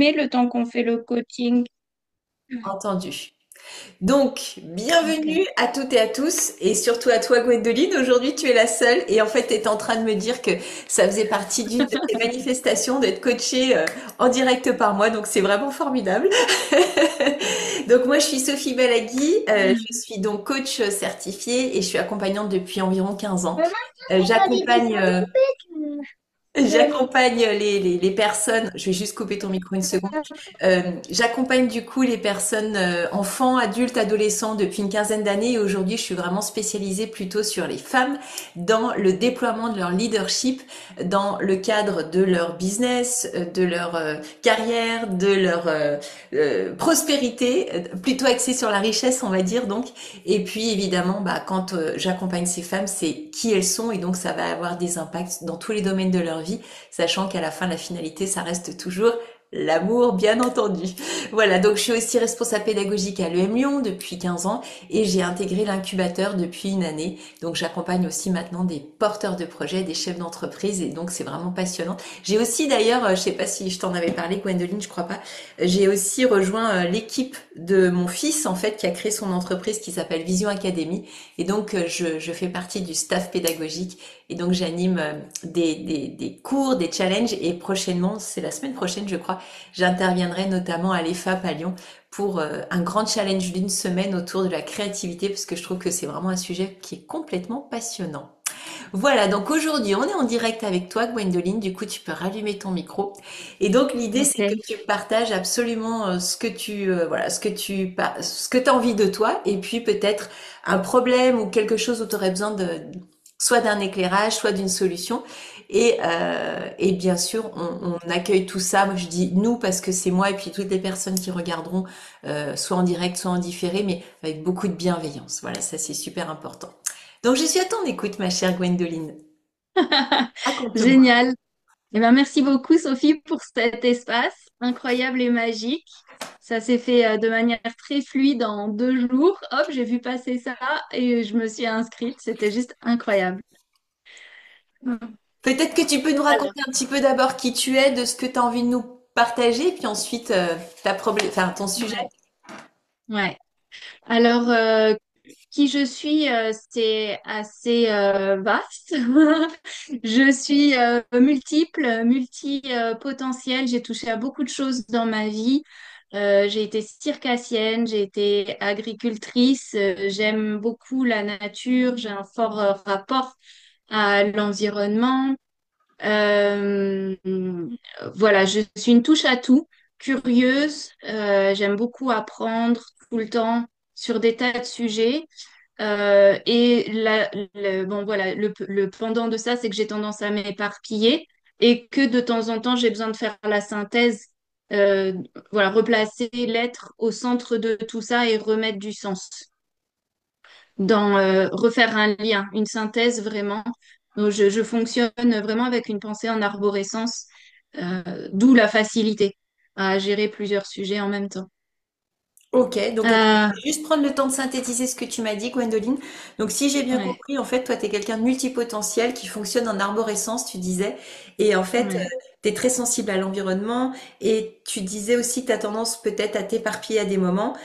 filmer le temps qu'on fait le coaching. Entendu. Donc, Ok. bienvenue à toutes et à tous, et surtout à toi, Gwendoline. Aujourd'hui, tu es la seule, et en fait, tu es en train de me dire que ça faisait partie d'une de tes manifestations d'être coachée en direct par moi, donc c'est vraiment formidable. Donc, moi, je suis Sophie Balagui, je suis donc coach certifiée et je suis accompagnante depuis environ 15 ans. Maman, t'as des J'accompagne dessins animés, J'accompagne les personnes, je vais juste couper ton micro une seconde. J'accompagne du coup les personnes, enfants, adultes, adolescents depuis une quinzaine d'années et aujourd'hui je suis vraiment spécialisée plutôt sur les femmes dans le déploiement de leur leadership dans le cadre de leur business, de leur carrière, de leur prospérité, plutôt axée sur la richesse on va dire donc. Et puis évidemment, bah, quand j'accompagne ces femmes, c'est qui elles sont et donc ça va avoir des impacts dans tous les domaines de leur vie, sachant qu'à la fin, la finalité, ça reste toujours l'amour, bien entendu. Voilà, donc je suis aussi responsable pédagogique à l'EM Lyon depuis 15 ans et j'ai intégré l'incubateur depuis une année. Donc j'accompagne aussi maintenant des porteurs de projets, des chefs d'entreprise et donc c'est vraiment passionnant. J'ai aussi d'ailleurs, je sais pas si je t'en avais parlé, Gwendoline, je crois pas, j'ai aussi rejoint l'équipe de mon fils en fait qui a créé son entreprise qui s'appelle Vision Academy et donc je fais partie du staff pédagogique et donc j'anime des cours, des challenges et prochainement, c'est la semaine prochaine je crois, j'interviendrai notamment à l'EFAP à Lyon pour un grand challenge d'une semaine autour de la créativité parce que je trouve que c'est vraiment un sujet qui est complètement passionnant. Voilà, donc aujourd'hui on est en direct avec toi Gwendoline, du coup tu peux rallumer ton micro. Et donc l'idée c'est que Ok. tu partages absolument ce que tu voilà, ce que tu as envie de toi et puis peut-être un problème ou quelque chose où tu aurais besoin de soit d'un éclairage, soit d'une solution. Et bien sûr, on accueille tout ça. Moi, je dis nous parce que c'est moi et puis toutes les personnes qui regarderont, soit en direct, soit en différé, mais avec beaucoup de bienveillance. Voilà, ça c'est super important. Donc, je suis à ton écoute, ma chère Gwendoline. Raconte-moi. Génial. Eh ben, merci beaucoup, Sophie, pour cet espace incroyable et magique. Ça s'est fait de manière très fluide en 2 jours. Hop, j'ai vu passer ça et je me suis inscrite. C'était juste incroyable. Peut-être que tu peux nous Alors, raconter un petit peu d'abord qui tu es, de ce que tu as envie de nous partager, puis ensuite enfin, ton sujet. ouais. Ouais. Alors, qui je suis, c'est assez vaste. Je suis multiple, multi-potentiel. J'ai touché à beaucoup de choses dans ma vie. J'ai été circassienne, j'ai été agricultrice. J'aime beaucoup la nature. J'ai un fort rapport à l'environnement. Euh, voilà, je suis une touche à tout, curieuse. J'aime beaucoup apprendre tout le temps sur des tas de sujets. Bon, voilà, le pendant de ça, c'est que j'ai tendance à m'éparpiller et que de temps en temps, j'ai besoin de faire la synthèse, euh, voilà, replacer l'être au centre de tout ça et remettre du sens refaire un lien, une synthèse vraiment. Donc, je fonctionne vraiment avec une pensée en arborescence, d'où la facilité à gérer plusieurs sujets en même temps. Ok, donc attends, Euh, je vais juste prendre le temps de synthétiser ce que tu m'as dit, Gwendoline. Donc si j'ai bien ouais, compris, en fait, toi, tu es quelqu'un de multipotentiel qui fonctionne en arborescence, tu disais, et en fait, ouais, tu es très sensible à l'environnement, et tu disais aussi que tu as tendance peut-être à t'éparpiller à des moments,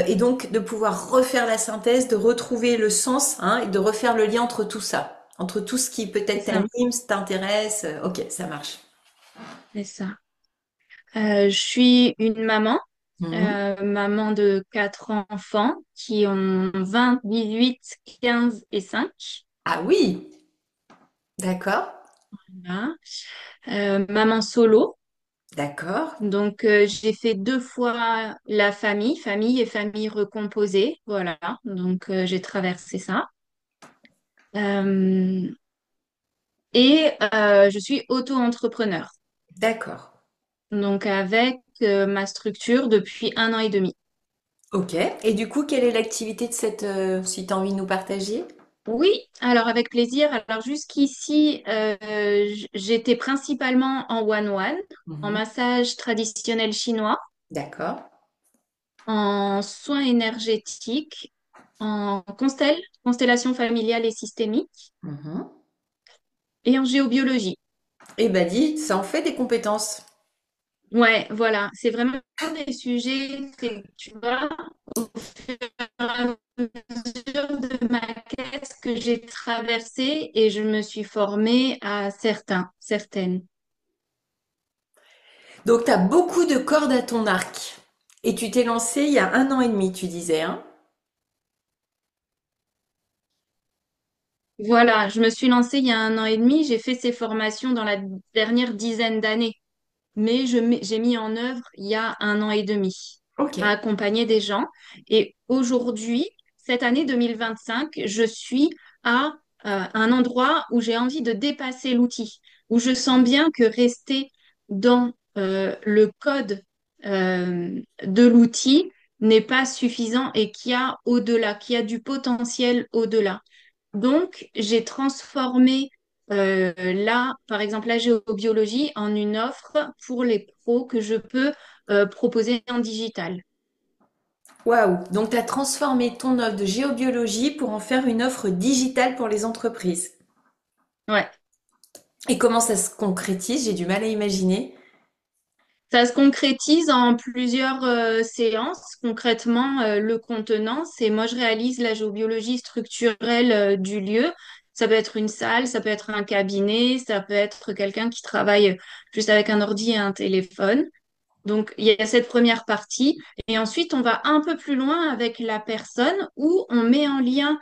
et donc de pouvoir refaire la synthèse, de retrouver le sens, hein, et de refaire le lien entre tout ça, entre tout ce qui c'est peut-être ça, t'anime, t'intéresse. Ok, ça marche. c'est ça. Je suis une maman, Mhm. maman de 4 enfants qui ont 20, 18, 15 et 5. Ah oui, d'accord, Voilà. Maman solo. d'accord. Donc, j'ai fait 2 fois la famille et famille recomposée. Voilà. Donc, j'ai traversé ça. Euh, et je suis auto-entrepreneur. D'accord. Donc, avec ma structure depuis 1 an et demi. Ok. Et du coup, quelle est l'activité de cette, si tu as envie de nous partager? Oui, alors avec plaisir. Alors jusqu'ici, j'étais principalement en one-one, en Mhm. massage traditionnel chinois, D'accord. en soins énergétiques, en constellation familiale et systémique, Mhm. et en géobiologie. Eh ben dis, ça en fait des compétences. Ouais, voilà, c'est vraiment des sujets, tu vois, au fur et à mesure de ma quête que j'ai traversée et je me suis formée à certaines. Donc, tu as beaucoup de cordes à ton arc. Et tu t'es lancé il y a 1 an et demi, tu disais, hein? Voilà, je me suis lancée il y a 1 an et demi, j'ai fait ces formations dans la dernière dizaine d'années. Mais j'ai mis en œuvre il y a 1 an et demi Ok. à accompagner des gens. Et aujourd'hui, cette année 2025, je suis à un endroit où j'ai envie de dépasser l'outil, où je sens bien que rester dans le code de l'outil n'est pas suffisant et qu'il y a au-delà, qu'il y a du potentiel au-delà. Donc, j'ai transformé là, par exemple, la géobiologie en une offre pour les pros que je peux proposer en digital. Waouh! Donc, tu as transformé ton offre de géobiologie pour en faire une offre digitale pour les entreprises. Ouais. Et comment ça se concrétise? J'ai du mal à imaginer. Ça se concrétise en plusieurs séances. Concrètement, le contenant, c'est moi, je réalise la géobiologie structurelle du lieu. Ça peut être une salle, ça peut être un cabinet, ça peut être quelqu'un qui travaille juste avec un ordi et un téléphone. Donc, il y a cette première partie. Et ensuite, on va un peu plus loin avec la personne où on met en lien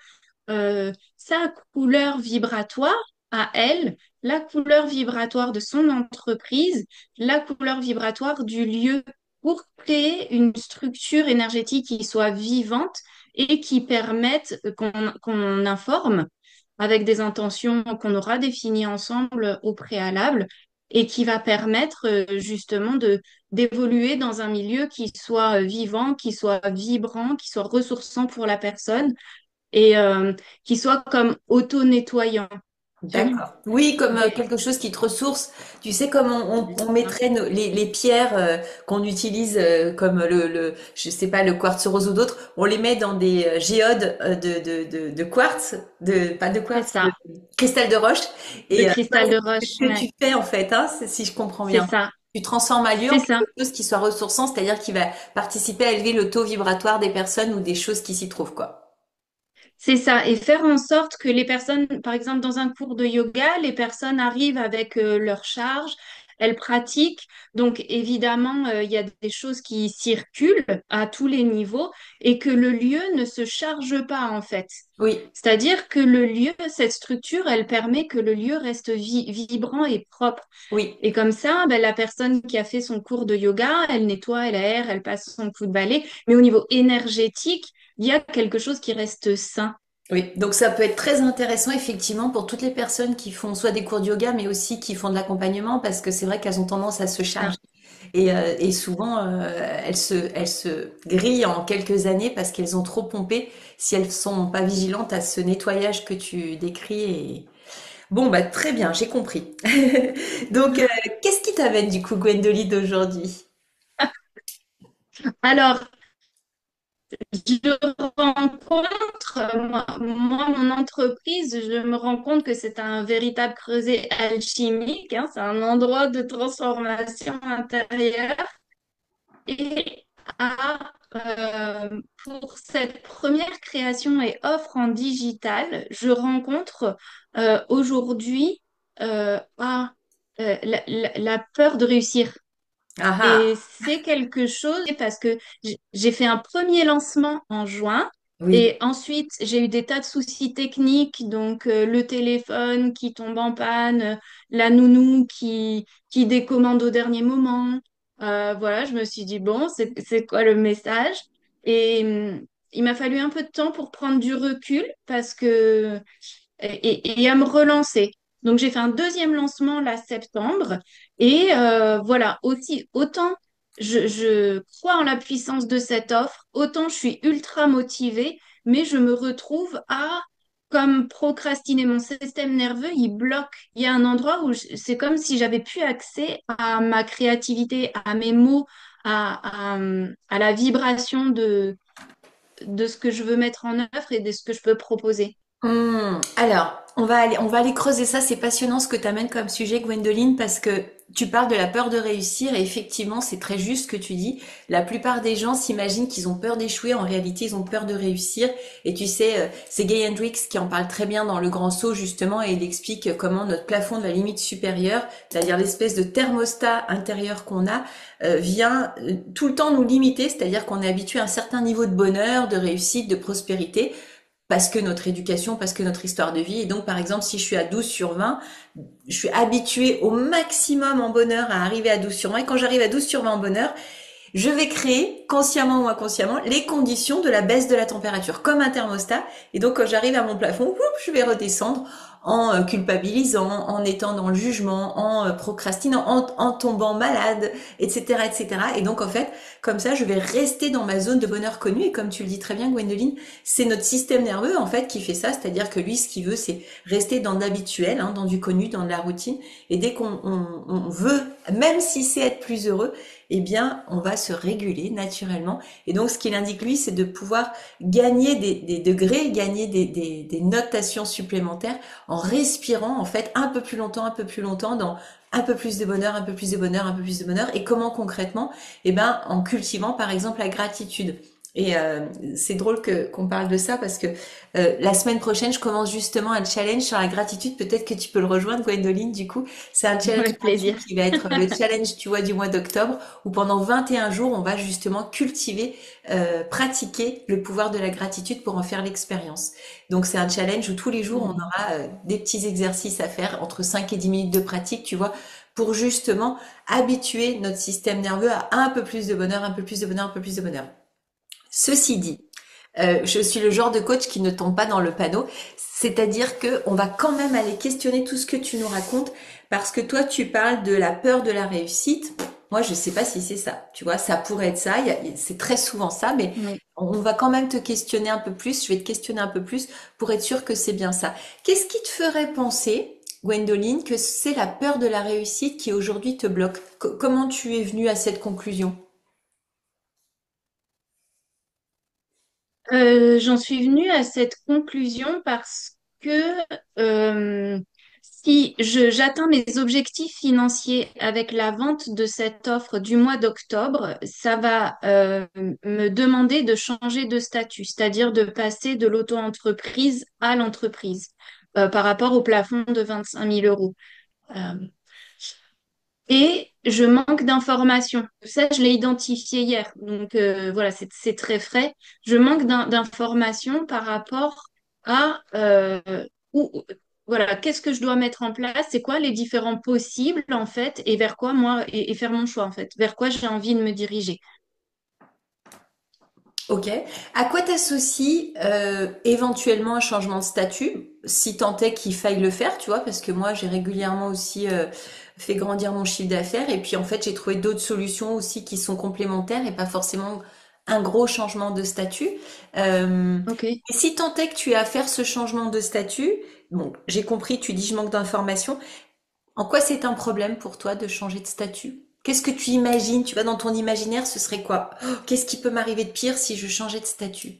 sa couleur vibratoire à elle, la couleur vibratoire de son entreprise, la couleur vibratoire du lieu pour créer une structure énergétique qui soit vivante et qui permette qu'on informe avec des intentions qu'on aura définies ensemble au préalable et qui va permettre justement de d'évoluer dans un milieu qui soit vivant, qui soit vibrant, qui soit ressourçant pour la personne et qui soit comme auto-nettoyant. Tu vois. D'accord. Oui, comme Des- quelque chose qui te ressource. Tu sais, comme on mettrait les pierres qu'on utilise comme je sais pas, le quartz rose ou d'autres, on les met dans des géodes de quartz, pas de C'est quartz, de ça, cristal de roche. de Et cristal de c'est roche, ce que ouais. tu fais en fait, hein, si je comprends C'est bien. ça, Tu transformes un lieu c'est en ça. quelque chose qui soit ressourçant, c'est-à-dire qui va participer à élever le taux vibratoire des personnes ou des choses qui s'y trouvent, quoi. C'est ça, et faire en sorte que les personnes, par exemple dans un cours de yoga, les personnes arrivent avec leur charge, elles pratiquent. Donc évidemment, il y a des choses qui circulent à tous les niveaux et que le lieu ne se charge pas en fait. Oui, C'est-à-dire que le lieu, cette structure, elle permet que le lieu reste vibrant et propre. oui. Et comme ça, ben, la personne qui a fait son cours de yoga, elle nettoie, elle aère, elle passe son coup de balai. Mais au niveau énergétique, il y a quelque chose qui reste sain. Oui, donc ça peut être très intéressant effectivement pour toutes les personnes qui font soit des cours de yoga, mais aussi qui font de l'accompagnement, parce que c'est vrai qu'elles ont tendance à se charger Ça. et souvent elles se grillent en quelques années parce qu'elles ont trop pompé si elles sont pas vigilantes à ce nettoyage que tu décris. Et bon bah très bien, j'ai compris. Donc qu'est-ce qui t'amène du coup Gwendoline d'aujourd'hui? Alors, je rencontre, mon entreprise, je me rends compte que c'est un véritable creuset alchimique, hein, c'est un endroit de transformation intérieure. Et pour cette première création et offre en digital, je rencontre aujourd'hui la peur de réussir. Ah Et ah, c'est quelque chose parce que j'ai fait un premier lancement en juin oui, et ensuite j'ai eu des tas de soucis techniques, donc le téléphone qui tombe en panne, la nounou qui décommande au dernier moment. Voilà, je me suis dit, bon, c'est quoi le message? Et il m'a fallu un peu de temps pour prendre du recul parce que et à me relancer. Donc j'ai fait un deuxième lancement là septembre et voilà aussi autant je crois en la puissance de cette offre, autant je suis ultra motivée, mais je me retrouve à comme procrastiner mon système nerveux, il bloque. Il y a un endroit où c'est comme si j'avais plus accès à ma créativité, à mes mots, à la vibration de ce que je veux mettre en œuvre et de ce que je peux proposer. Alors, on va aller creuser ça. C'est passionnant ce que tu amènes comme sujet, Gwendoline, parce que tu parles de la peur de réussir et effectivement, c'est très juste ce que tu dis. La plupart des gens s'imaginent qu'ils ont peur d'échouer. En réalité, ils ont peur de réussir. Et tu sais, c'est Gay Hendricks qui en parle très bien dans Le Grand Saut, justement, et il explique comment notre plafond de la limite supérieure, c'est-à-dire l'espèce de thermostat intérieur qu'on a, vient tout le temps nous limiter, c'est-à-dire qu'on est habitué à un certain niveau de bonheur, de réussite, de prospérité parce que notre éducation, parce que notre histoire de vie. Et donc, par exemple, si je suis à 12 sur 20, je suis habituée au maximum en bonheur à arriver à 12 sur 20. Et quand j'arrive à 12 sur 20 en bonheur, je vais créer, consciemment ou inconsciemment, les conditions de la baisse de la température, comme un thermostat. Et donc, quand j'arrive à mon plafond, je vais redescendre en culpabilisant, en étant dans le jugement, en procrastinant, en tombant malade, etc., etc. Et cetera. Et donc, en fait, comme ça, je vais rester dans ma zone de bonheur connue. Et comme tu le dis très bien, Gwendoline, c'est notre système nerveux, en fait, qui fait ça. C'est-à-dire que lui, ce qu'il veut, c'est rester dans l'habituel, hein, dans du connu, dans de la routine. Et dès qu'on veut, même si c'est être plus heureux, eh bien, on va se réguler naturellement. Et donc, ce qu'il indique, lui, c'est de pouvoir gagner des degrés, gagner des notations supplémentaires en respirant, en fait, un peu plus longtemps, dans un peu plus de bonheur, un peu plus de bonheur, un peu plus de bonheur. Et comment concrètement? Eh ben, en cultivant, par exemple, la gratitude. Et c'est drôle que qu'on parle de ça parce que la semaine prochaine, je commence justement un challenge sur la gratitude. Peut-être que tu peux le rejoindre, Gwendoline. Du coup, c'est un challenge Avec gratuit plaisir. qui va être le challenge, tu vois, du mois d'octobre, où pendant 21 jours, on va justement cultiver, pratiquer le pouvoir de la gratitude pour en faire l'expérience. Donc, c'est un challenge où tous les jours, on Mhm. aura des petits exercices à faire entre 5 et 10 minutes de pratique, tu vois, pour justement habituer notre système nerveux à un peu plus de bonheur, un peu plus de bonheur, un peu plus de bonheur. Ceci dit, je suis le genre de coach qui ne tombe pas dans le panneau, c'est-à-dire que on va quand même aller questionner tout ce que tu nous racontes parce que toi tu parles de la peur de la réussite. Moi, je sais pas si c'est ça. Tu vois, ça pourrait être ça. C'est très souvent ça, mais Oui. on va quand même te questionner un peu plus. Je vais te questionner un peu plus pour être sûr que c'est bien ça. Qu'est-ce qui te ferait penser, Gwendoline, que c'est la peur de la réussite qui aujourd'hui te bloque? Comment tu es venue à cette conclusion? J'en suis venue à cette conclusion parce que si j'atteins mes objectifs financiers avec la vente de cette offre du mois d'octobre, ça va me demander de changer de statut, c'est-à-dire de passer de l'auto-entreprise à l'entreprise par rapport au plafond de 25 000 euros. Euh, Et je manque d'informations. Ça, je l'ai identifié hier. Donc voilà, c'est très frais. Je manque d'informations par rapport à où, voilà, qu'est-ce que je dois mettre en place, c'est quoi les différents possibles en fait, et vers quoi moi, et faire mon choix en fait, vers quoi j'ai envie de me diriger. Ok. À quoi t'associes éventuellement un changement de statut, si tant est qu'il faille le faire, tu vois, parce que moi j'ai régulièrement aussi fait grandir mon chiffre d'affaires et puis en fait j'ai trouvé d'autres solutions aussi qui sont complémentaires et pas forcément un gros changement de statut. Euh, Ok. et si tant est que tu as à faire ce changement de statut, bon, j'ai compris, tu dis je manque d'informations. En quoi c'est un problème pour toi de changer de statut? Qu'est-ce que tu imagines? Tu vas dans ton imaginaire, ce serait quoi? Oh, qu'est-ce qui peut m'arriver de pire si je changeais de statut?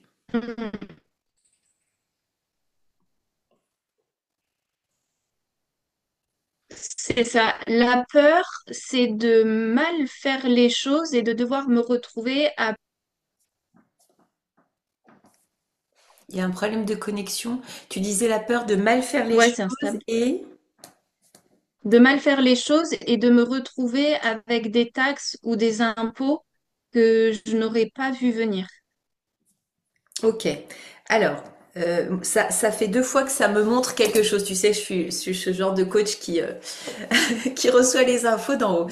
C'est ça. La peur, c'est de mal faire les choses et de devoir me retrouver à... Il y a un problème de connexion. Tu disais la peur de mal faire les Ouais, c'est choses instable. et... De mal faire les choses et de me retrouver avec des taxes ou des impôts que je n'aurais pas vu venir. Ok. Alors, ça fait 2 fois que ça me montre quelque chose. Tu sais, je suis ce genre de coach qui, qui reçoit les infos d'en haut.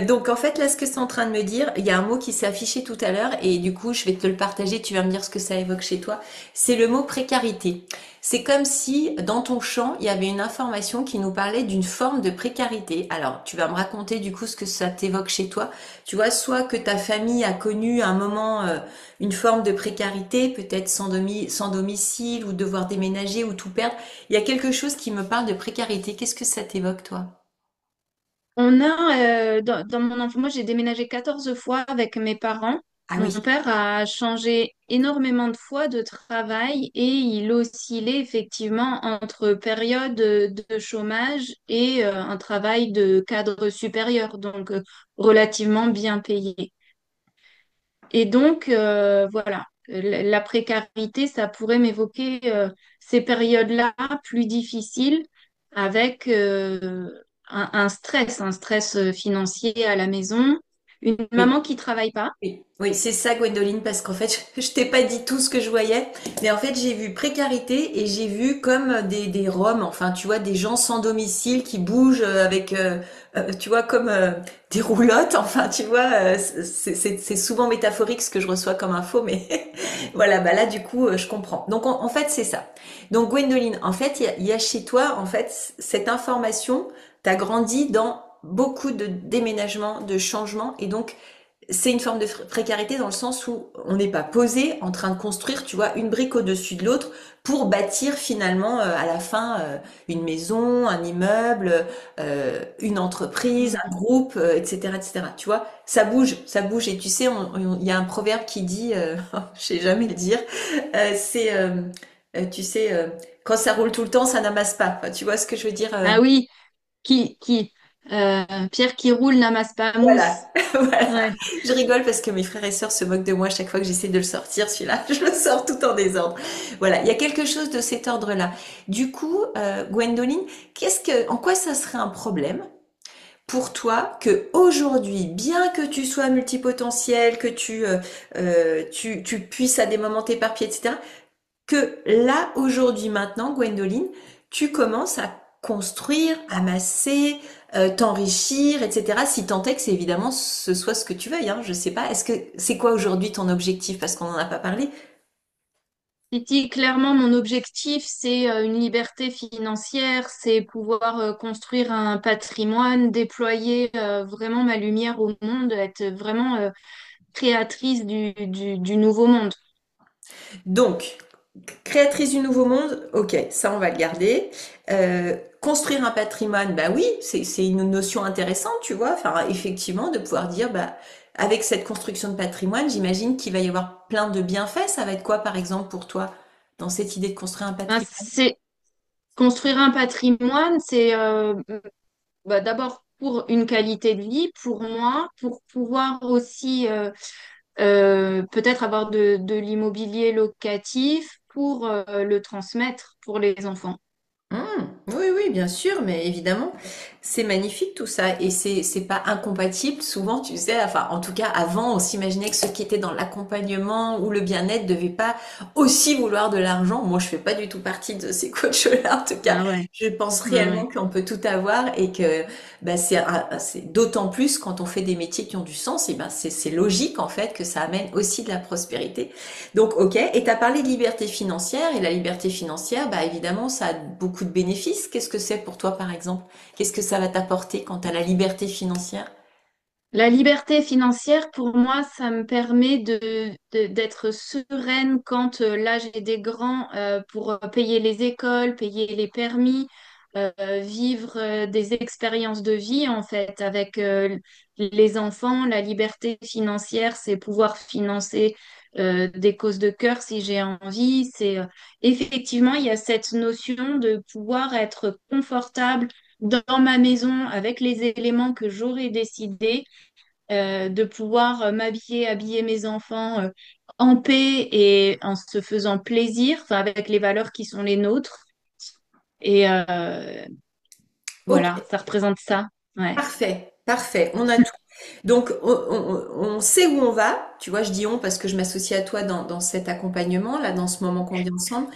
Donc en fait là ce que c'est en train de me dire, il y a un mot qui s'est affiché tout à l'heure et du coup je vais te le partager, tu vas me dire ce que ça évoque chez toi. C'est le mot précarité. C'est comme si dans ton champ il y avait une information qui nous parlait d'une forme de précarité. Alors tu vas me raconter du coup ce que ça t'évoque chez toi. Tu vois, soit que ta famille a connu un moment une forme de précarité, peut-être sans domicile ou devoir déménager ou tout perdre. Il y a quelque chose qui me parle de précarité. Qu'est-ce que ça t'évoque toi? On a, dans mon enfant, moi j'ai déménagé 14 fois avec mes parents Ah Mon oui. père a changé énormément de fois de travail et il oscillait effectivement entre période de chômage et un travail de cadre supérieur, donc relativement bien payé. Et donc, voilà, la précarité, ça pourrait m'évoquer ces périodes-là plus difficiles avec un stress financier à la maison, une Oui. maman qui travaille pas. Oui, oui, c'est ça, Gwendoline, parce qu'en fait, je t'ai pas dit tout ce que je voyais, mais en fait, j'ai vu précarité et j'ai vu comme des Roms, enfin, tu vois, des gens sans domicile qui bougent avec, tu vois, comme des roulottes, enfin, tu vois, c'est souvent métaphorique ce que je reçois comme info, mais voilà, bah là, du coup, je comprends. Donc, en fait, c'est ça. Donc, Gwendoline, en fait, il y a chez toi, en fait, cette information, t'as grandi dans beaucoup de déménagements, de changements, et donc, c'est une forme de précarité dans le sens où on n'est pas posé en train de construire, tu vois, une brique au-dessus de l'autre pour bâtir finalement à la fin une maison, un immeuble, une entreprise, un groupe, etc., etc. Tu vois, ça bouge. Et tu sais, il y a un proverbe qui dit, je sais jamais le dire, c'est, tu sais, quand ça roule tout le temps, ça n'amasse pas. Enfin, tu vois ce que je veux dire Ah oui, qui, Pierre qui roule n'amasse pas Voilà, mousse. voilà. Ouais. Je rigole parce que mes frères et sœurs se moquent de moi chaque fois que j'essaie de le sortir, celui-là. Je le sors tout en désordre. Voilà, il y a quelque chose de cet ordre-là. Du coup, Gwendoline, en quoi ça serait un problème pour toi que aujourd'hui, bien que tu sois multipotentiel, que tu puisses à des moments t'éparpiller, etc., que là, aujourd'hui, maintenant, Gwendoline, tu commences à construire, amasser, t'enrichir, etc. Si tant est que c'est évidemment ce soit ce que tu veuilles, hein, je sais pas. Est-ce que c'est quoi aujourd'hui ton objectif? Parce qu'on n'en a pas parlé. Titi, clairement, mon objectif, c'est une liberté financière, c'est pouvoir construire un patrimoine, déployer vraiment ma lumière au monde, être vraiment créatrice du nouveau monde. Donc, créatrice du nouveau monde, ok, ça on va le garder. Construire un patrimoine, bah oui, c'est une notion intéressante, tu vois. Enfin, effectivement, de pouvoir dire, bah, avec cette construction de patrimoine, j'imagine qu'il va y avoir plein de bienfaits. Ça va être quoi, par exemple, pour toi, dans cette idée de construire un Hein, patrimoine? c'est construire un patrimoine, c'est bah, d'abord pour une qualité de vie, pour moi, pour pouvoir aussi peut-être avoir de l'immobilier locatif pour le transmettre pour les enfants. Oui, oui, bien sûr, mais évidemment, c'est magnifique tout ça et c'est pas incompatible. Souvent, tu sais, enfin, en tout cas, avant, on s'imaginait que ceux qui étaient dans l'accompagnement ou le bien-être devaient pas aussi vouloir de l'argent. Moi, je fais pas du tout partie de ces coachs-là. En tout cas, Ah ouais, je pense ouais, réellement ouais. qu'on peut tout avoir et que bah, c'est d'autant plus quand on fait des métiers qui ont du sens. Et ben, c'est logique en fait que ça amène aussi de la prospérité. Donc, ok. Et tu as parlé de liberté financière. Et la liberté financière, bah, évidemment, ça a beaucoup de bénéfices. Qu'est-ce que c'est pour toi, par exemple? Qu'est-ce que ça va t'apporter quant à la liberté financière? La liberté financière, pour moi, ça me permet d'être sereine quand là j'ai des grands pour payer les écoles, payer les permis, vivre des expériences de vie en fait avec les enfants. La liberté financière, c'est pouvoir financer des causes de cœur si j'ai envie. C'est effectivement, il y a cette notion de pouvoir être confortable dans ma maison avec les éléments que j'aurais décidé de pouvoir m'habiller, habiller mes enfants en paix et en se faisant plaisir, enfin, avec les valeurs qui sont les nôtres. Et Ok, voilà, ça représente ça. Ouais. parfait, parfait. On a tout. Donc, on sait où on va. Tu vois, je dis on parce que je m'associe à toi dans cet accompagnement, là, dans ce moment qu'on vit ensemble.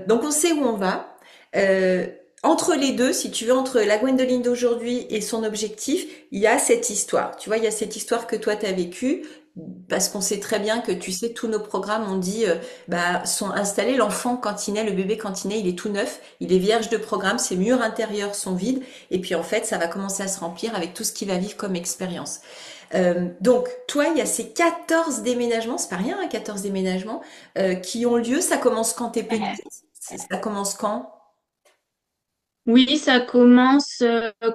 Donc, on sait où on va. Euh, Entre les deux, si tu veux, entre la Gwendoline d'aujourd'hui et son objectif, il y a cette histoire. Tu vois, il y a cette histoire que toi, tu as vécue. Parce qu'on sait très bien que, tu sais, tous nos programmes, on dit, bah, sont installés. L'enfant, quand il naît, le bébé, quand il naît, il est tout neuf. Il est vierge de programme. Ses murs intérieurs sont vides. Et puis, en fait, ça va commencer à se remplir avec tout ce qu'il va vivre comme expérience. Donc, toi, il y a ces 14 déménagements, c'est pas rien, hein, 14 déménagements, qui ont lieu. Ça commence quand t'es petite? Ça commence quand? Oui, ça commence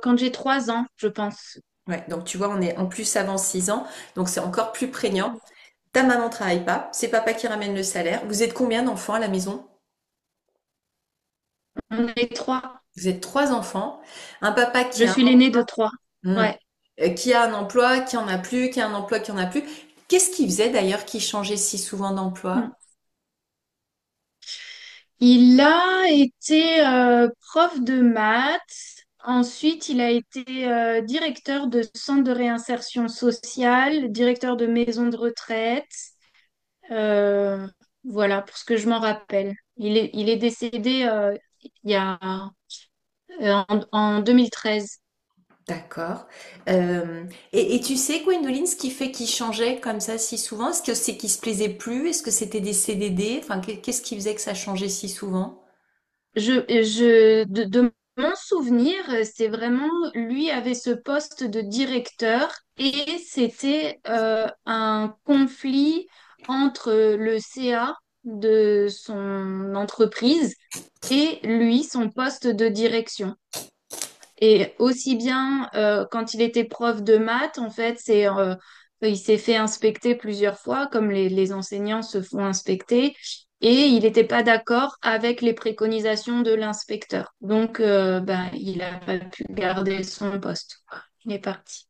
quand j'ai 3 ans, je pense. Ouais, donc tu vois, on est en plus avant 6 ans, donc c'est encore plus prégnant. Ta maman travaille pas, c'est papa qui ramène le salaire. Vous êtes combien d'enfants à la maison? On est trois. Vous êtes trois enfants. Un papa Je qui a suis l'aînée de trois. Hmm. Ouais. Qui a un emploi, qui en a plus, qui a un emploi, qui en a plus. Qu'est-ce qui faisait d'ailleurs qu'il changeait si souvent Mm. d'emploi? Il a été prof de maths. Ensuite, il a été directeur de centre de réinsertion sociale, directeur de maison de retraite. Euh, voilà, pour ce que je m'en rappelle. Il est décédé il y a, en 2013. D'accord. Euh, et tu sais, Gwendoline, ce qui fait qu'il changeait comme ça si souvent, est-ce que c'est qu'il se plaisait plus? Est-ce que c'était des CDD? Enfin, qu'est-ce qui faisait que ça changeait si souvent? De mon souvenir, c'est vraiment, lui avait ce poste de directeur et c'était un conflit entre le CA de son entreprise et lui, son poste de direction. Et aussi bien quand il était prof de maths, en fait, il s'est fait inspecter plusieurs fois, comme les enseignants se font inspecter, et il n'était pas d'accord avec les préconisations de l'inspecteur. Donc, ben, il n'a pas pu garder son poste. Il est parti.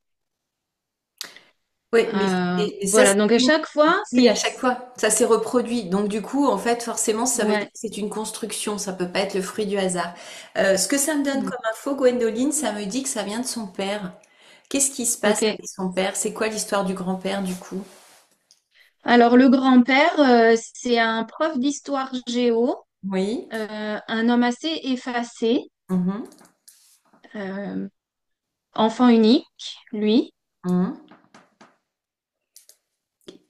Oui, mais et ça, Voilà, donc à chaque fois, oui, c'est... à chaque fois, ça s'est reproduit. Donc du coup, en fait, forcément, ça veut dire Ouais. que c'est une construction, ça peut pas être le fruit du hasard. Ce que ça me donne Mm. comme info, Gwendoline, ça me dit que ça vient de son père. Qu'est-ce qui se passe Ok. avec son père? C'est quoi l'histoire du grand-père du coup? Alors, le grand-père, c'est un prof d'histoire géo, Oui. un homme assez effacé. Mhm. euh, Enfant unique, lui. Mhm.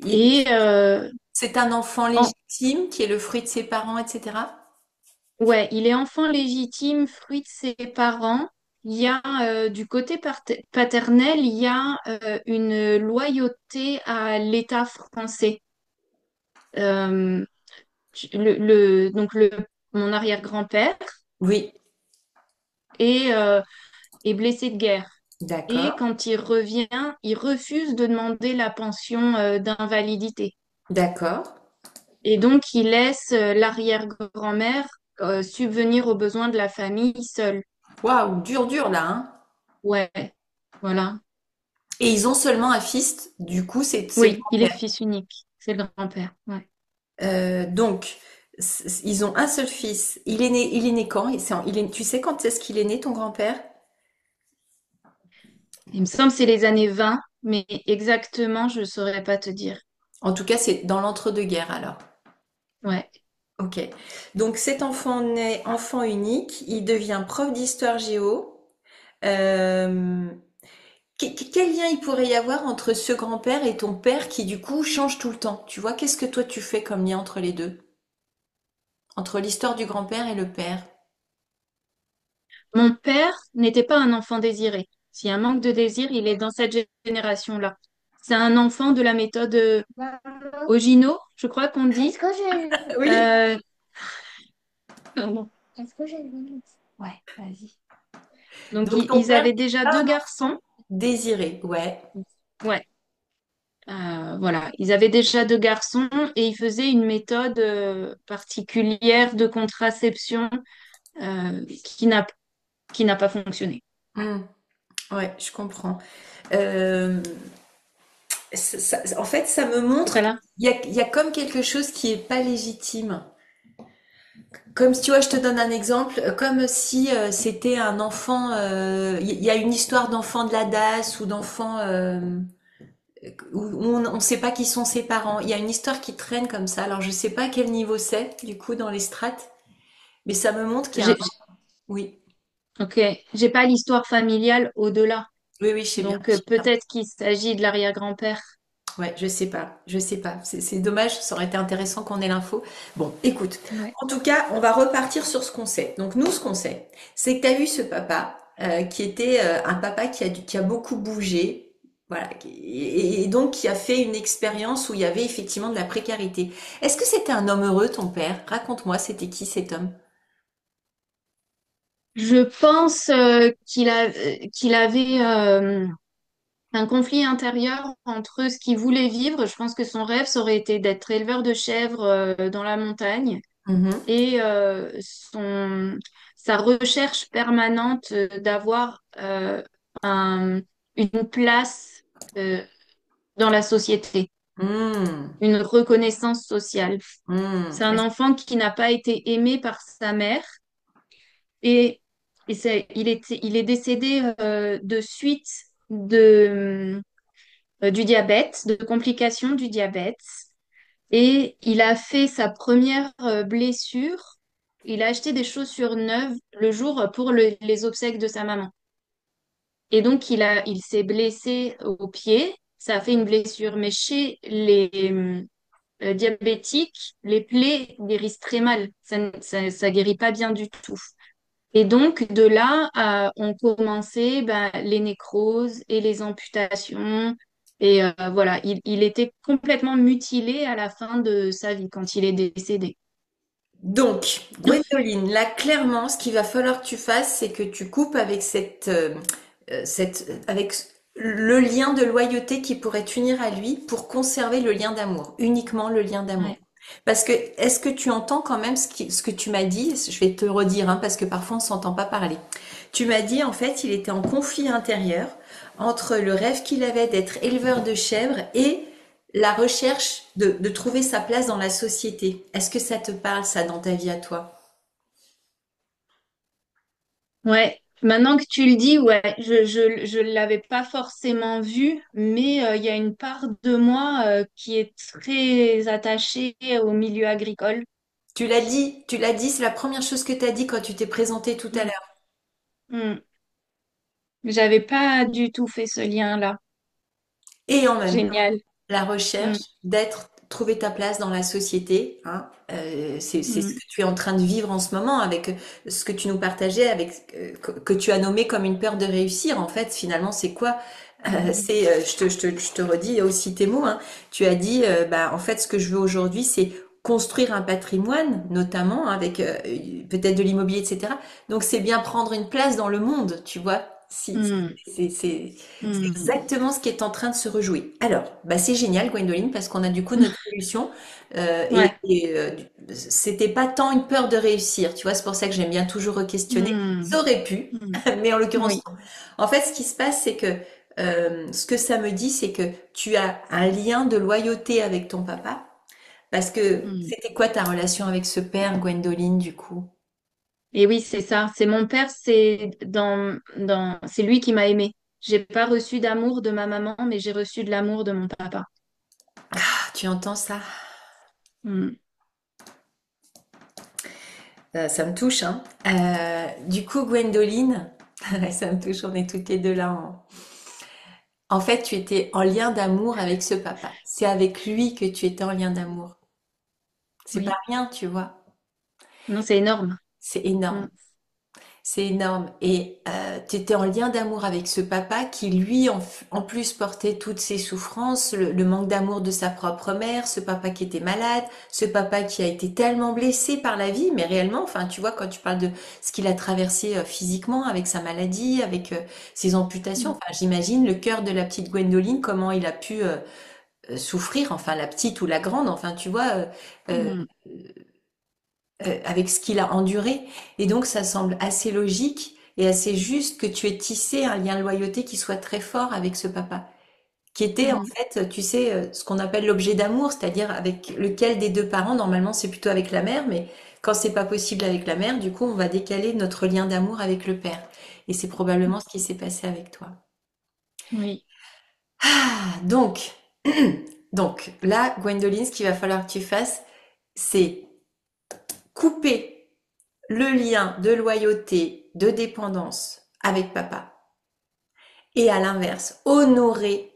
Il- Et C'est un enfant en- légitime qui est le fruit de ses parents, etc. ouais, il est enfant légitime, fruit de ses parents. Il y a du côté paternel, il y a une loyauté à l'État français. Euh, donc mon arrière-grand-père Oui, est, est blessé de guerre. Et d'accord, quand il revient, il refuse de demander la pension d'invalidité. d'accord. Et donc, il laisse l'arrière-grand-mère subvenir aux besoins de la famille seule. Waouh, dur, dur là, hein. Ouais, voilà. Et ils ont seulement un fils, du coup, c'est le Oui, il est grand-père. fils unique. C'est le grand-père. Ouais. Donc, ils ont un seul fils. Il est né quand? Tu sais quand est-ce qu'il est né, ton grand-père? Il me semble que c'est les années 20, mais exactement, je ne saurais pas te dire. En tout cas, c'est dans l'entre-deux-guerres alors. Ouais. Ok. Donc cet enfant naît enfant unique, il devient prof d'histoire géo. Euh, quel lien il pourrait y avoir entre ce grand-père et ton père qui du coup change tout le temps? Tu vois, qu'est-ce que toi tu fais comme lien entre les deux? Entre l'histoire du grand-père et le père? Mon père n'était pas un enfant désiré. S'il y a un manque de désir, il est dans cette génération-là. C'est un enfant de la méthode Ogino, je crois qu'on dit. Est-ce que Oui. Euh, pardon. Est-ce que j'ai le Ouais, vas-y. Donc, Donc ton ils père avaient n'est déjà pas deux un garçons. enfant désiré, ouais. Ouais, voilà. Ils avaient déjà deux garçons et ils faisaient une méthode particulière de contraception qui n'a pas fonctionné. Hmm. Ouais, je comprends. Euh, en fait, ça me montre Voilà. qu'il y a comme quelque chose qui est pas légitime. Comme si, tu vois, je te donne un exemple, comme si c'était un enfant, il y a une histoire d'enfant de la DAS ou d'enfant où on ne sait pas qui sont ses parents. Il y a une histoire qui traîne comme ça. Alors je sais pas à quel niveau c'est, du coup, dans les strates, mais ça me montre qu'il y a un... J'ai, Oui, ok, j'ai pas l'histoire familiale au-delà. oui, oui, je sais bien, Donc, je sais bien. peut-être qu'il s'agit de l'arrière-grand-père. Ouais, je sais pas, je sais pas. C'est dommage, ça aurait été intéressant qu'on ait l'info. Bon, écoute, Ouais. en tout cas, on va repartir sur ce qu'on sait. Donc nous, ce qu'on sait, c'est que tu as eu ce papa qui était un papa qui a beaucoup bougé, voilà, et donc qui a fait une expérience où il y avait effectivement de la précarité. Est-ce que c'était un homme heureux, ton père? Raconte-moi, c'était qui cet homme? Je pense qu'il avait un conflit intérieur entre ce qu'il voulait vivre. Je pense que son rêve, ça aurait été d'être éleveur de chèvres dans la montagne Mhm. et sa recherche permanente d'avoir une place euh, dans la société, Hmm. une reconnaissance sociale. Hmm. C'est un enfant qui n'a pas été aimé par sa mère et, il est décédé de suite du diabète, de complications du diabète. Et il a fait sa première blessure. Il a acheté des chaussures neuves le jour pour les obsèques de sa maman. Et donc, il s'est blessé au pied. Ça a fait une blessure. Mais chez les diabétiques, les plaies guérissent très mal. Ça guérit pas bien du tout. Et donc, de là, ont commencé ben, les nécroses et les amputations. Et voilà, il était complètement mutilé à la fin de sa vie quand il est décédé. Donc, Gwendoline, là, clairement, ce qu'il va falloir que tu fasses, c'est que tu coupes avec avec le lien de loyauté qui pourrait t'unir à lui pour conserver le lien d'amour, uniquement le lien d'amour. Ouais. Parce que, est-ce que tu entends quand même ce que tu m'as dit? Je vais te redire, hein, parce que parfois on s'entend pas parler. Tu m'as dit, en fait, il était en conflit intérieur entre le rêve qu'il avait d'être éleveur de chèvres et la recherche de trouver sa place dans la société. Est-ce que ça te parle, ça, dans ta vie à toi? Ouais. Maintenant que tu le dis, ouais, je l'avais pas forcément vu, mais il y a une part de moi qui est très attachée au milieu agricole. Tu l'as dit, c'est la première chose que tu as dit quand tu t'es présenté tout à Mm. l'heure. Mm. J'avais pas du tout fait ce lien-là. Et en même temps, Génial. la Mm. recherche trouver ta place dans la société, hein, c'est ce Mm. que tu es en train de vivre en ce moment avec ce que tu nous partageais, avec que tu as nommé comme une peur de réussir. En fait, finalement, c'est quoi? Mm. Je te redis aussi tes mots, hein. Tu as dit, bah, en fait, ce que je veux aujourd'hui, c'est construire un patrimoine, notamment avec peut-être de l'immobilier, etc. Donc, c'est bien prendre une place dans le monde, tu vois. Si, Mm. c'est Mm. exactement ce qui est en train de se rejouer. Alors, bah c'est génial, Gwendoline, parce qu'on a du coup notre solution. Ouais. C'était pas tant une peur de réussir, tu vois, c'est pour ça que j'aime bien toujours re-questionner. Mm. Ça aurait pu, Mm. mais en l'occurrence, Oui. non. En fait, ce qui se passe, c'est que ce que ça me dit, c'est que tu as un lien de loyauté avec ton papa. Parce que Mm. c'était quoi ta relation avec ce père, Gwendoline, du coup? Et oui, c'est ça. C'est mon père, c'est lui qui m'a aimée. J'ai pas reçu d'amour de ma maman, mais j'ai reçu de l'amour de mon papa. Ah, tu entends ça? Mm. Ça me touche, hein. Du coup, Gwendoline, ça me touche, on est toutes les deux là. En fait, tu étais en lien d'amour avec ce papa. C'est avec lui que tu étais en lien d'amour. C'est pas Oui. rien, tu vois. Non, c'est énorme. C'est Mm. énorme. C'est énorme. Et tu étais en lien d'amour avec ce papa qui, lui, en plus, portait toutes ses souffrances, le manque d'amour de sa propre mère, ce papa qui était malade, ce papa qui a été tellement blessé par la vie, mais réellement, enfin, tu vois, quand tu parles de ce qu'il a traversé physiquement avec sa maladie, avec ses amputations, Mm. enfin, j'imagine le cœur de la petite Gwendoline, comment il a pu souffrir, enfin, la petite ou la grande, enfin, tu vois, euh, Mm. avec ce qu'il a enduré. Et donc, ça semble assez logique et assez juste que tu aies tissé un lien de loyauté qui soit très fort avec ce papa, qui était en Mm. fait, tu sais, ce qu'on appelle l'objet d'amour, c'est-à-dire avec lequel des deux parents, normalement, c'est plutôt avec la mère, mais quand c'est pas possible avec la mère, du coup, on va décaler notre lien d'amour avec le père. Et c'est probablement ce qui s'est passé avec toi. Oui. Ah, donc, donc là, Gwendoline, ce qu'il va falloir que tu fasses, c'est couper le lien de loyauté, de dépendance avec papa. Et à l'inverse, honorer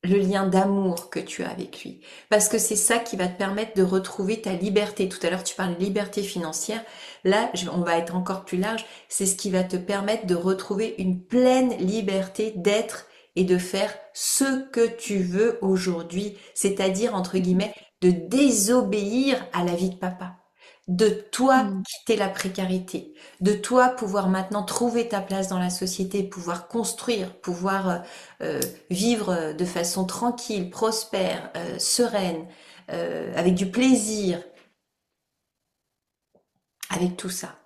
le lien d'amour que tu as avec lui. Parce que c'est ça qui va te permettre de retrouver ta liberté. Tout à l'heure, tu parlais de liberté financière. Là, on va être encore plus large. C'est ce qui va te permettre de retrouver une pleine liberté d'être et de faire ce que tu veux aujourd'hui. C'est-à-dire, entre guillemets, de désobéir à la vie de papa, de toi Mm. quitter la précarité, de toi pouvoir maintenant trouver ta place dans la société, pouvoir construire, pouvoir vivre de façon tranquille, prospère, sereine, avec du plaisir, avec tout ça.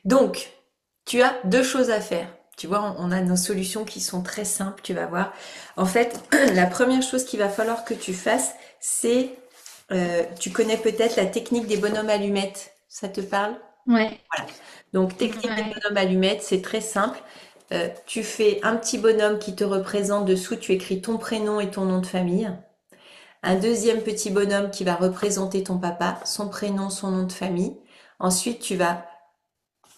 Donc, tu as deux choses à faire. Tu vois, on a nos solutions qui sont très simples, tu vas voir. En fait, la première chose qu'il va falloir que tu fasses, c'est, tu connais peut-être la technique des bonhommes allumettes. Ça te parle? Ouais, Donc, technique des ouais. bonhommes allumettes, c'est très simple. Tu fais un petit bonhomme qui te représente. Dessous, tu écris ton prénom et ton nom de famille. Un deuxième petit bonhomme qui va représenter ton papa, son prénom, son nom de famille. Ensuite, tu vas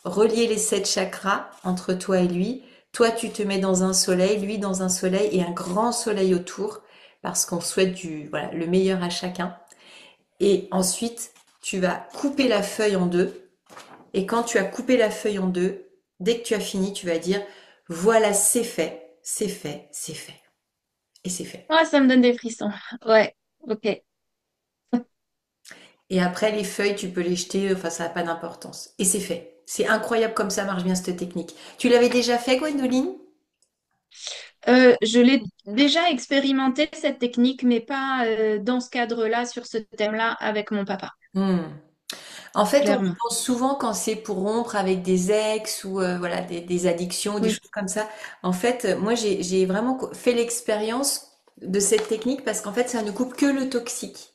relier les 7 chakras entre toi et lui. Toi, tu te mets dans un soleil, lui dans un soleil et un grand soleil autour parce qu'on souhaite voilà, le meilleur à chacun. Et ensuite, tu vas couper la feuille en deux. Et quand tu as coupé la feuille en deux, dès que tu as fini, tu vas dire, voilà, c'est fait, c'est fait, c'est fait. Et c'est fait. Oh, ça me donne des frissons. Ouais, ok. Et après, les feuilles, tu peux les jeter, enfin, ça n'a pas d'importance. Et c'est fait. C'est incroyable comme ça marche bien cette technique. Tu l'avais déjà fait, Gwendoline? Je l'ai déjà expérimenté cette technique, mais pas dans ce cadre-là, sur ce thème-là, avec mon papa, Hmm. En fait, on y clairement. pense souvent quand c'est pour rompre avec des ex ou voilà des addictions ou des Oui. choses comme ça. En fait, moi j'ai vraiment fait l'expérience de cette technique parce qu'en fait, ça ne coupe que le toxique.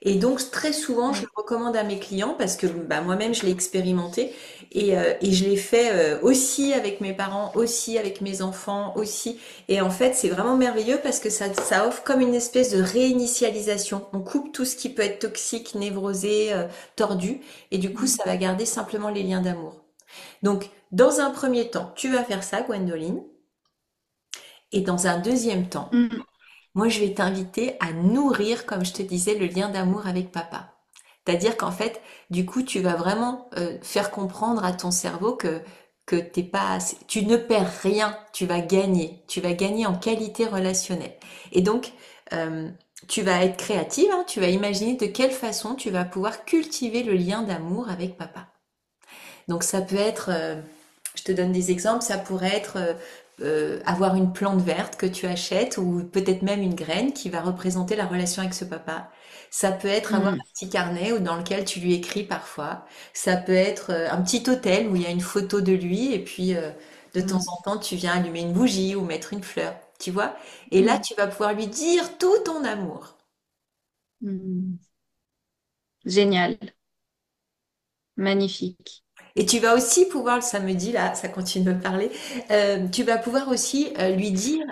Et donc très souvent, je le Ouais. recommande à mes clients parce que bah, moi-même je l'ai expérimenté et je l'ai fait aussi avec mes parents, aussi avec mes enfants, aussi. Et en fait, c'est vraiment merveilleux parce que ça offre comme une espèce de réinitialisation. On coupe tout ce qui peut être toxique, névrosé, tordu, et du coup, ça va garder simplement les liens d'amour. Donc, dans un premier temps, tu vas faire ça, Gwendoline, et dans un deuxième temps, Mm. moi, je vais t'inviter à nourrir, comme je te disais, le lien d'amour avec papa. C'est-à-dire qu'en fait, du coup, tu vas vraiment faire comprendre à ton cerveau que t'es pas, tu ne perds rien, tu vas gagner en qualité relationnelle. Et donc, euh, tu vas être créative, hein, tu vas imaginer de quelle façon tu vas pouvoir cultiver le lien d'amour avec papa. Donc ça peut être, je te donne des exemples, ça pourrait être avoir une plante verte que tu achètes ou peut-être même une graine qui va représenter la relation avec ce papa. Ça peut être avoir Mm. un petit carnet dans lequel tu lui écris parfois. Ça peut être un petit hôtel où il y a une photo de lui et puis de temps Mm. en temps tu viens allumer une bougie ou mettre une fleur, tu vois. Et là Mm. tu vas pouvoir lui dire tout ton amour. Mm. Génial, magnifique. Et tu vas aussi pouvoir, le samedi, là, ça continue de me parler, tu vas pouvoir aussi lui dire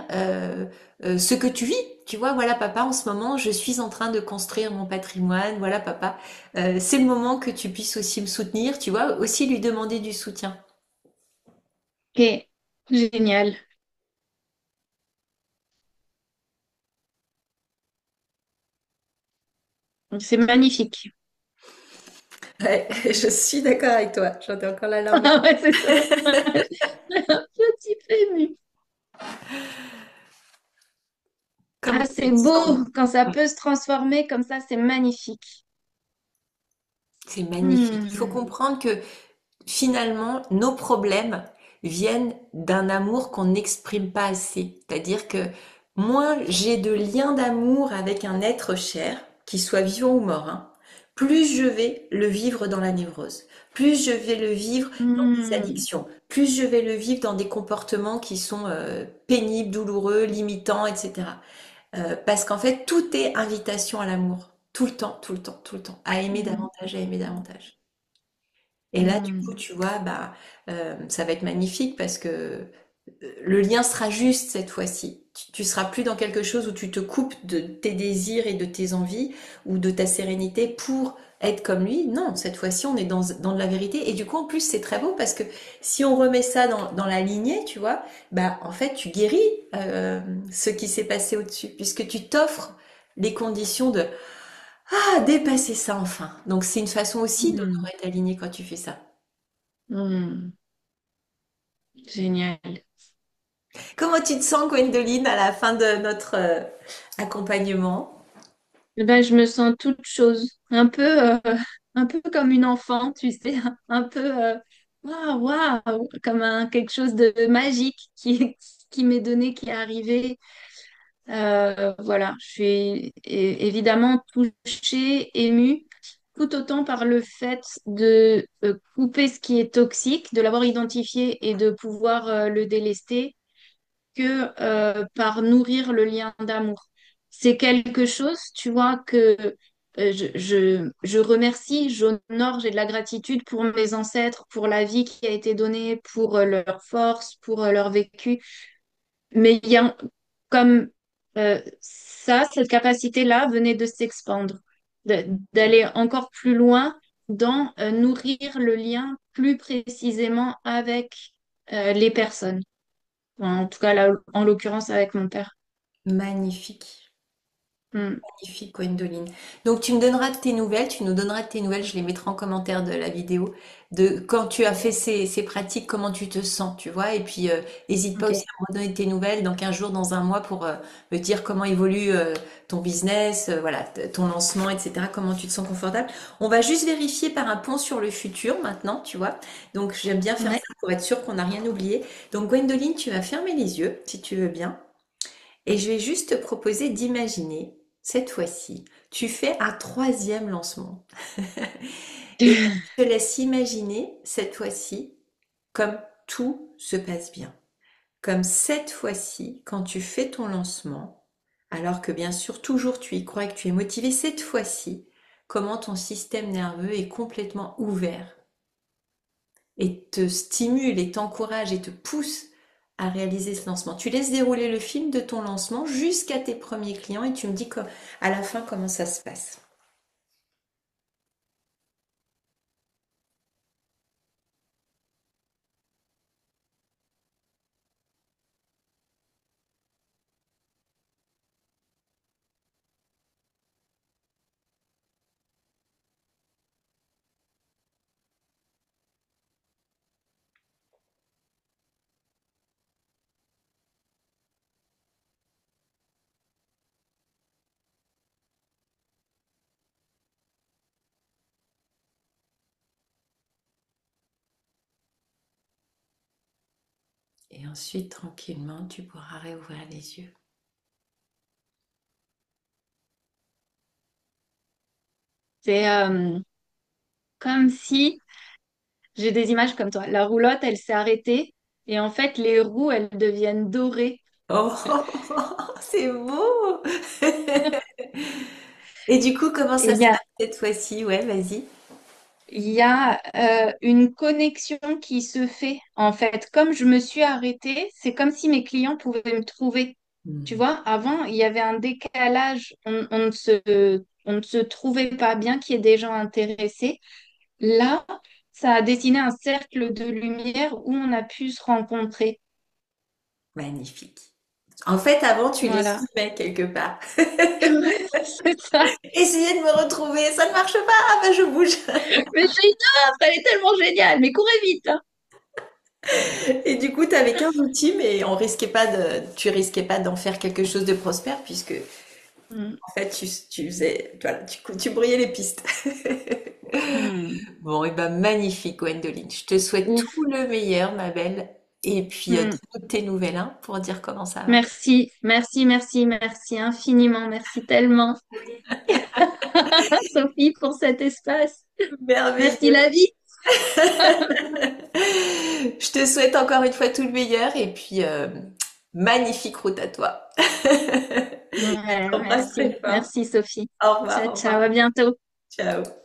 ce que tu vis. Tu vois, voilà papa, en ce moment, je suis en train de construire mon patrimoine. Voilà papa, c'est le moment que tu puisses aussi me soutenir. Tu vois, aussi lui demander du soutien. Ok, génial. C'est magnifique. Ouais, je suis d'accord avec toi. J'en ai encore la larme. Ah ouais, c'est ça. Un petit peu émue. Comme Ah, je te c'est dis, beau quand ça peut se transformer comme ça, c'est magnifique. c'est magnifique. Il faut Hmm. comprendre que finalement, nos problèmes viennent d'un amour qu'on n'exprime pas assez. C'est-à-dire que moins j'ai de liens d'amour avec un être cher, qu'il soit vivant ou mort, hein, plus je vais le vivre dans la névrose, plus je vais le vivre dans des Hmm. addictions, plus je vais le vivre dans des comportements qui sont pénibles, douloureux, limitants, etc. Parce qu'en fait, tout est invitation à l'amour. Tout le temps, tout le temps, tout le temps. À aimer Hmm. davantage, à aimer davantage. Et là, du coup, Hmm. tu vois, bah, ça va être magnifique parce que le lien sera juste cette fois-ci. Tu seras plus dans quelque chose où tu te coupes de tes désirs et de tes envies ou de ta sérénité pour être comme lui. Non, cette fois-ci, on est dans de la vérité. Et du coup, en plus, c'est très beau parce que si on remet ça dans la lignée, tu vois, bah, en fait, tu guéris ce qui s'est passé au-dessus puisque tu t'offres les conditions de dépasser ça enfin. Donc, c'est une façon aussi Hmm. d'honorer ta lignée quand tu fais ça. Hmm. Génial. Comment tu te sens, Gwendoline, à la fin de notre accompagnement? Eh ben, je me sens toute chose, un peu un peu comme une enfant, tu sais, un peu waouh, waouh, comme quelque chose de magique qui m'est donné, qui est arrivé. Voilà, je suis évidemment touchée, émue, tout autant par le fait de couper ce qui est toxique, de l'avoir identifié et de pouvoir le délester, que par nourrir le lien d'amour. C'est quelque chose, tu vois, que je remercie, j'honore, j'ai de la gratitude pour mes ancêtres, pour la vie qui a été donnée, pour leur force, pour leur vécu. Mais il y a comme ça, cette capacité-là venait de s'expandre, d'aller encore plus loin dans nourrir le lien plus précisément avec les personnes. En tout cas, là, en l'occurrence, avec mon père. Magnifique. Mm. Magnifique, Gwendoline. Donc, tu me donneras de tes nouvelles, tu nous donneras de tes nouvelles, je les mettrai en commentaire de la vidéo, de quand tu as fait ces pratiques, comment tu te sens, tu vois. Et puis, n'hésite pas Ok. aussi à me redonner tes nouvelles dans 15 jours, dans un mois, pour me dire comment évolue ton business, voilà, ton lancement, etc. Comment tu te sens confortable. On va juste vérifier par un pont sur le futur maintenant, tu vois. Donc, j'aime bien faire Ouais. ça pour être sûr qu'on n'a rien oublié. Donc, Gwendoline, tu vas fermer les yeux, si tu veux bien. Et je vais juste te proposer d'imaginer, cette fois-ci, tu fais un troisième lancement. Et je te laisse imaginer, cette fois-ci, comme tout se passe bien. Comme cette fois-ci, quand tu fais ton lancement, alors que bien sûr, toujours tu y crois et que tu es motivé, cette fois-ci, comment ton système nerveux est complètement ouvert et te stimule et t'encourage et te pousse à réaliser ce lancement. Tu laisses dérouler le film de ton lancement jusqu'à tes premiers clients et tu me dis à la fin comment ça se passe. Et ensuite, tranquillement, tu pourras réouvrir les yeux. C'est comme si, j'ai des images comme toi, la roulotte, elle s'est arrêtée et en fait, les roues, elles deviennent dorées. Oh, c'est beau! Et du coup, comment Et ça se passe cette fois-ci? Ouais, vas-y. il y a une connexion qui se fait. En fait, comme je me suis arrêtée, c'est comme si mes clients pouvaient me trouver. Tu Hmm. vois, avant, il y avait un décalage. On ne se trouvait pas bien qu'il y ait des gens intéressés. Là, ça a dessiné un cercle de lumière où on a pu se rencontrer. Magnifique. En fait, avant, tu les Voilà. filmais quelque part. C'est ça. Essayez de me retrouver, ça ne marche pas, ah ben je bouge. Mais j'ai une offre, elle est tellement géniale, mais courez vite, hein. Et du coup, tu avais qu'un outil, mais tu risquais pas d'en faire quelque chose de prospère, puisque Mm, en fait, tu faisais, voilà, tu brouillais les pistes. mm. Bon, et ben magnifique, Gwendoline. Je te souhaite Ouf. tout le meilleur, ma belle. Et puis, Mm. toutes tes nouvelles, hein, pour dire comment ça va. Merci, merci, merci, merci infiniment, merci tellement, Sophie, pour cet espace. Merci Merveilleux. la vie. Je te souhaite encore une fois tout le meilleur, et puis, magnifique route à toi. Je Ouais, t'embrasse merci, très fort. merci Sophie. Au revoir, Ciao, au ciao, revoir. à bientôt. Ciao.